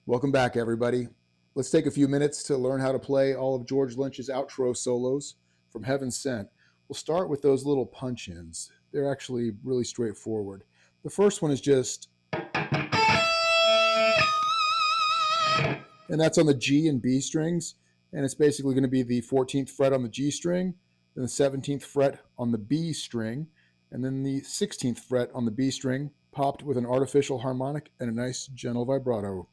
Welcome back, everybody. Let's take a few minutes to learn how to play all of George Lynch's outro solos from Heaven Sent. We'll start with those little punch-ins. They're actually really straightforward. The first one is just, and that's on the G and B strings, and it's basically going to be the 14th fret on the G string, then the 17th fret on the B string, and then the 16th fret on the B string, popped with an artificial harmonic and a nice gentle vibrato.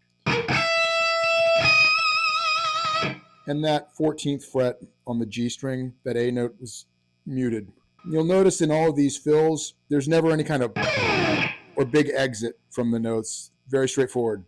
And that 14th fret on the G string, that A note was muted. You'll notice in all of these fills, there's never any kind of or big exit from the notes. Very straightforward.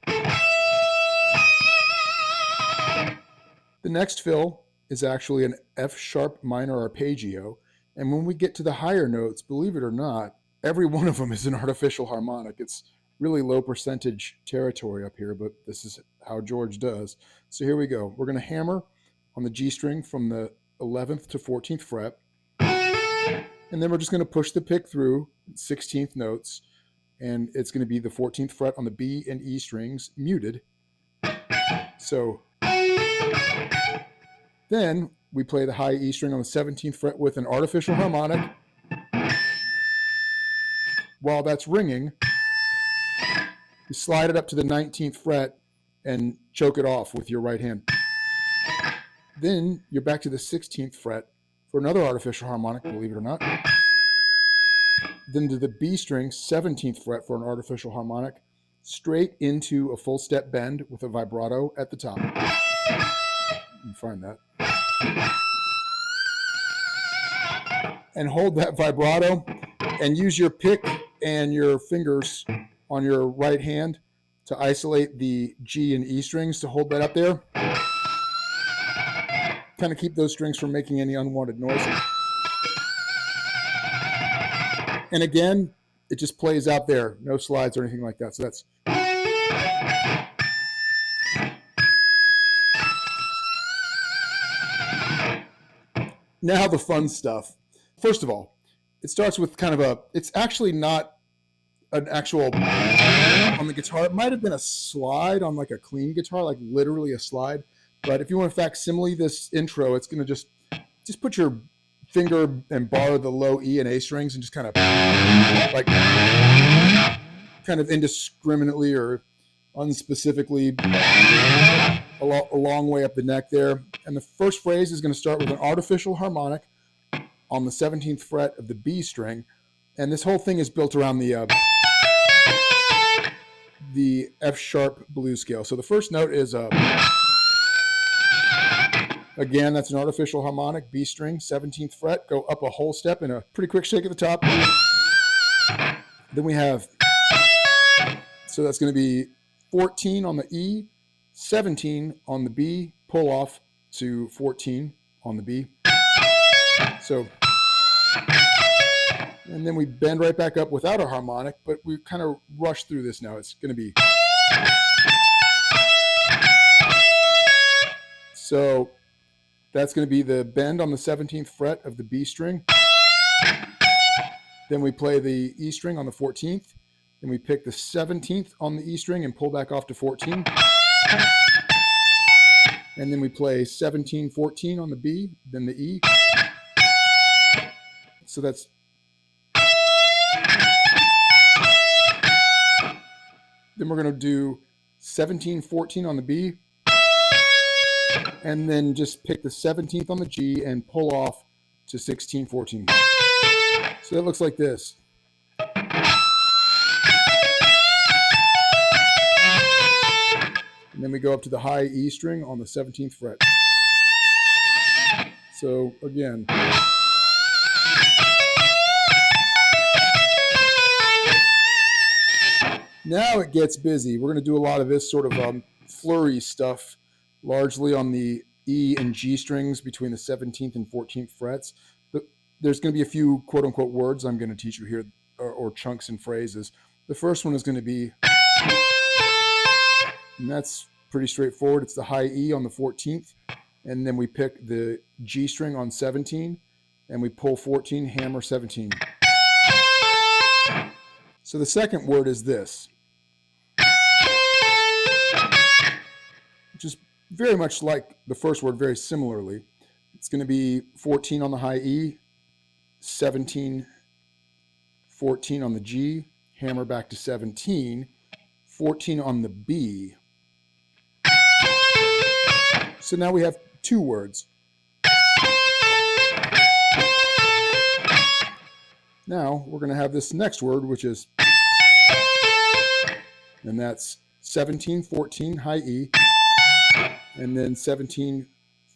The next fill is actually an F sharp minor arpeggio. And when we get to the higher notes, believe it or not, every one of them is an artificial harmonic. It's really low percentage territory up here, but this is how George does. So here we go. We're going to hammer on the G string from the 11th to 14th fret. And then we're just going to push the pick through 16th notes. And it's going to be the 14th fret on the B and E strings muted. So then we play the high E string on the 17th fret with an artificial harmonic. While that's ringing, you slide it up to the 19th fret and choke it off with your right hand. Then you're back to the 16th fret for another artificial harmonic, believe it or not. Then to the B string, 17th fret for an artificial harmonic, straight into a full step bend with a vibrato at the top. You find that. And hold that vibrato and use your pick and your fingers on your right hand to isolate the G and E strings to hold that up there. Kind of keep those strings from making any unwanted noise. And again, it just plays out there. No slides or anything like that. So that's... Now the fun stuff. First of all, it starts with kind of a... It's actually not an actual on the guitar. It might have been a slide on like a clean guitar, like literally a slide. But if you want to facsimile this intro, it's going to just put your finger and bar the low E and A strings and just kind of like kind of indiscriminately or unspecifically a long way up the neck there. And the first phrase is going to start with an artificial harmonic on the 17th fret of the B string. And this whole thing is built around the F sharp blues scale. So the first note is again, that's an artificial harmonic, B string, 17th fret, go up a whole step in a pretty quick shake at the top. Then we have, so that's going to be 14 on the E, 17 on the B, pull off to 14 on the B. So, and then we bend right back up without a harmonic, but we kind of rush through this now. It's going to be. So that's going to be the bend on the 17th fret of the B string. Then we play the E string on the 14th. Then we pick the 17th on the E string and pull back off to 14. And then we play 17, 14 on the B, then the E. So that's... Then we're going to do 17, 14 on the B. And then just pick the 17th on the G and pull off to 16, 14. So that looks like this. And then we go up to the high E string on the 17th fret. So again. Now it gets busy. We're going to do a lot of this sort of flurry stuff, largely on the E and G strings between the 17th and 14th frets. There's going to be a few quote-unquote words I'm going to teach you here, or chunks and phrases. The first one is going to be, and that's pretty straightforward. It's the high E on the 14th, and then we pick the G string on 17, and we pull 14, hammer 17. So the second word is this. very much like the first word, very similarly. It's going to be 14 on the high E, 17, 14 on the G, hammer back to 17, 14 on the B. So now we have two words. Now we're going to have this next word, which is, and that's 17, 14, high E, and then 17,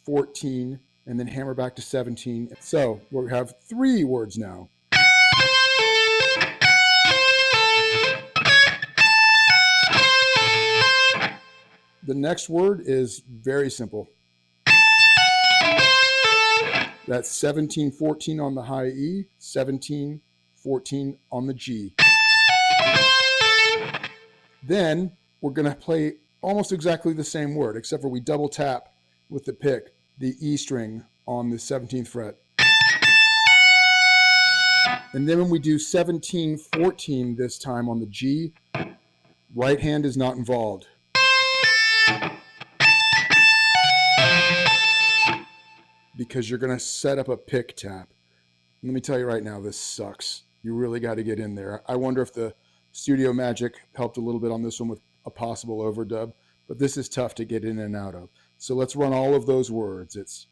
14, and then hammer back to 17. So we have three words now. The next word is very simple. That's 17, 14 on the high E, 17, 14 on the G. Then we're going to play almost exactly the same word, except for we double tap with the pick the E string on the 17th fret. And then when we do 17, 14 this time on the G, right hand is not involved. Because you're going to set up a pick tap. Let me tell you right now, this sucks. You really got to get in there. I wonder if the Studio Magic helped a little bit on this one with a possible overdub, but this is tough to get in and out of. So let's run all of those words. It's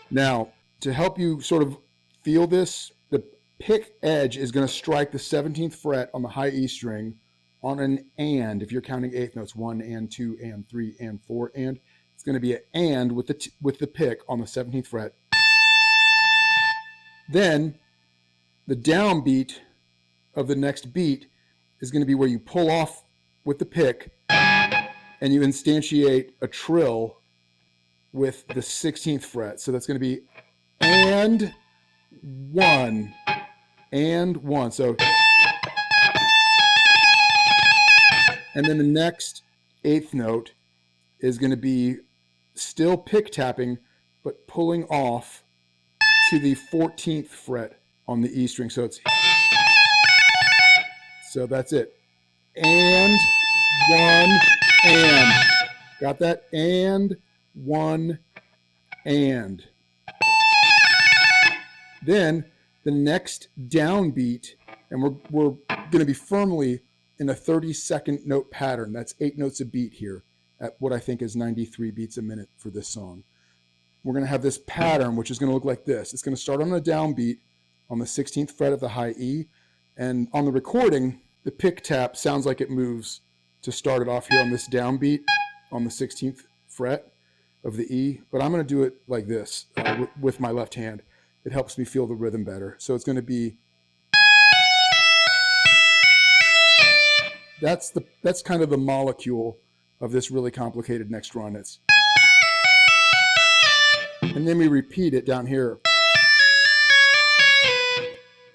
now, to help you sort of feel this, the pick edge is going to strike the 17th fret on the high E string on an and. If you're counting eighth notes, 1 and 2 and 3 and 4 and, it's going to be an and with the pick on the 17th fret. Then the downbeat of the next beat is going to be where you pull off with the pick and you instantiate a trill with the 16th fret. So that's going to be and 1 and 1. So, and then the next eighth note is going to be still pick tapping, but pulling off to the 14th fret on the E string. So that's it. And 1 and. Got that? And 1 and. Then the next downbeat, and we're going to be firmly in a 30-second note pattern. That's 8 notes a beat here at what I think is 93 beats a minute for this song. We're going to have this pattern, which is going to look like this. It's going to start on a downbeat on the 16th fret of the high E, and on the recording, the pick tap sounds like it moves to start it off here on this downbeat on the 16th fret of the E, but I'm going to do it like this with my left hand. It helps me feel the rhythm better. So it's going to be, that's kind of the molecule of this really complicated next run. It's, and then we repeat it down here.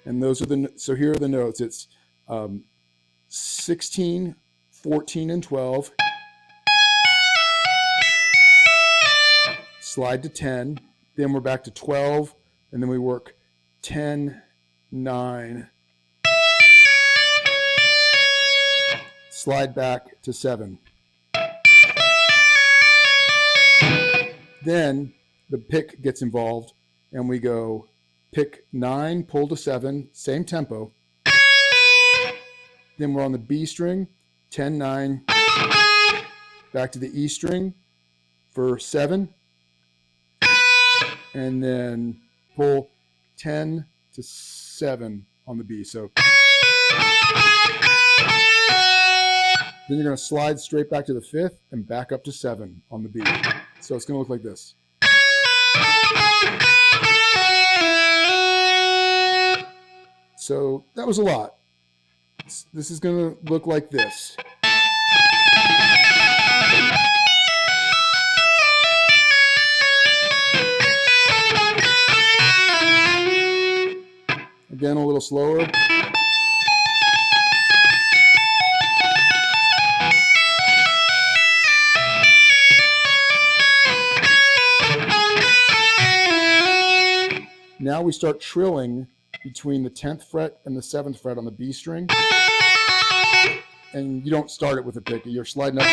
And those are so here are the notes. It's 16, 14, and 12. Slide to 10. Then we're back to 12. And then we work 10, 9. Slide back to 7. Then the pick gets involved, and we go pick 9, pull to 7, same tempo. Then we're on the B string, 10, 9, back to the E string for 7, and then pull 10 to 7 on the B. So then you're going to slide straight back to the 5th and back up to 7 on the B. So it's going to look like this. So that was a lot. This is going to look like this. Again, a little slower. Now we start trilling between the 10th fret and the 7th fret on the B string. And you don't start it with a pick, you're sliding up.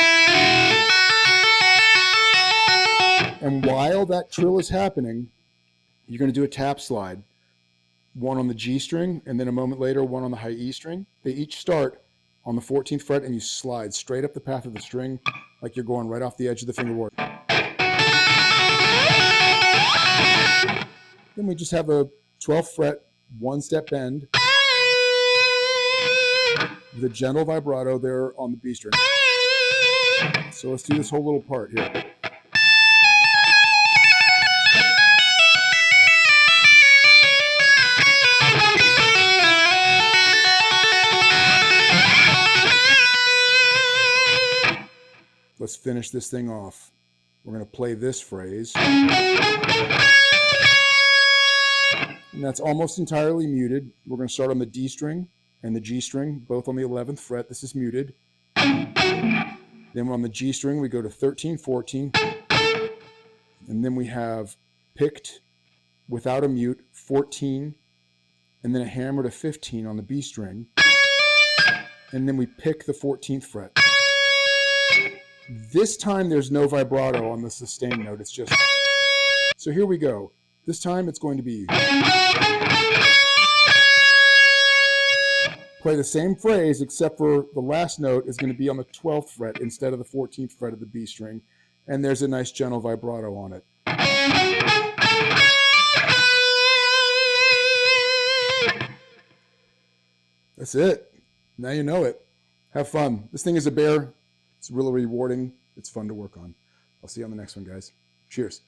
And while that trill is happening, you're going to do a tap slide. One on the G string, and then a moment later, one on the high E string. They each start on the 14th fret, and you slide straight up the path of the string like you're going right off the edge of the fingerboard. Then we just have a 12th fret, one-step bend with a gentle vibrato there on the B string. So let's do this whole little part here. Let's finish this thing off. We're going to play this phrase. And that's almost entirely muted. We're going to start on the D string and the G string, both on the 11th fret. This is muted. Then on the G string, we go to 13, 14. And then we have picked without a mute, 14. And then a hammer to 15 on the B string. And then we pick the 14th fret. This time there's no vibrato on the sustain note. It's just, so here we go. This time it's going to be, play the same phrase except for the last note is going to be on the 12th fret instead of the 14th fret of the B string. And there's a nice gentle vibrato on it. That's it. Now you know it. Have fun. This thing is a bear. It's really rewarding. It's fun to work on. I'll see you on the next one, guys. Cheers.